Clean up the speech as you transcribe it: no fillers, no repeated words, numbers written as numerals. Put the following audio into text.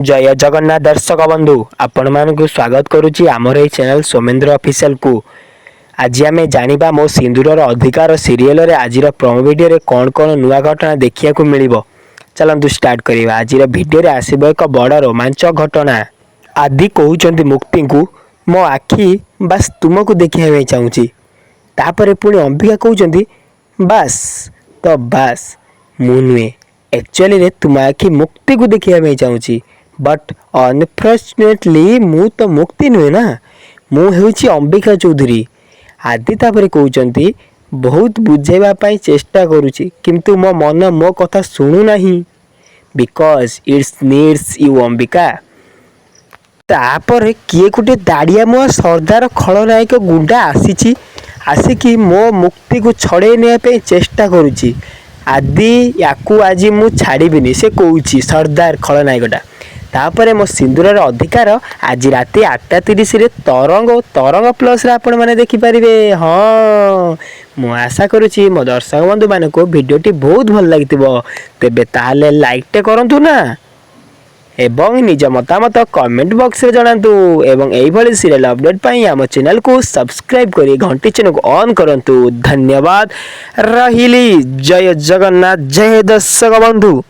जय जगन्नाथ दर्शक बंधु आपण मानक स्वागत करुच्ची आमर ये चैनल सोमेन्द्र ऑफिशियल को। आज आम जाना मो सिंदूरर अधिकार सीरियल रे आज प्रोमो वीडियो रे कौन कौन नुआ घटना देखिया को मिलिबो। चलतु स्टार्ट करिबा। आज वीडियो रे आसीबो एक बड़ रोमांचक घटना। आदि कहउचंती मुक्ति को मो आखि बस तुमको देखिया चाहूची। तापरे पुणी अंबिका कहउचंती बस तो बस मु नुए एक्चुअली रे तुम आखि मुक्ति को देखिया चाहूची। बट अनफॉर्चुनेटली मु तो मुक्ति नुहे ना, मु हेउची अंबिका चौधरी। आदि तापरे कहउचंती बहुत बुझेबा पई चेष्टा करूची किंतु मो मन मो कथा सुनु नाही because it's needs you Ambika. तापरे किए गुटे दाड़िया मो सरदार खलनायक गुंडा आसिकी मो मुक्ति को छड़े ने पे चेष्टा करूची। आदि याकू आज मु छाड़ीबिनी से कहूची सरदार खलनायकटा। तापरे मो सिंदूरार अधिकार आज राति 8:30 रे तरंग प्लस रे आपण माने देखि परिबे। हाँ मु आशा करूची मो दर्शक बंधु मानको वीडियोटी बहुत भल लागितिबो। तेबे ताले लाइक टे करंतु ना एवं निज मतामत कमेंट बॉक्स रे जणांतु एवं एई भली सीरियल अपडेट पई हम चैनल को सब्सक्राइब करी घंटी चिन्ह को ऑन करंतु। धन्यवाद रहिली। जय जगन्नाथ जय दर्शक बंधु।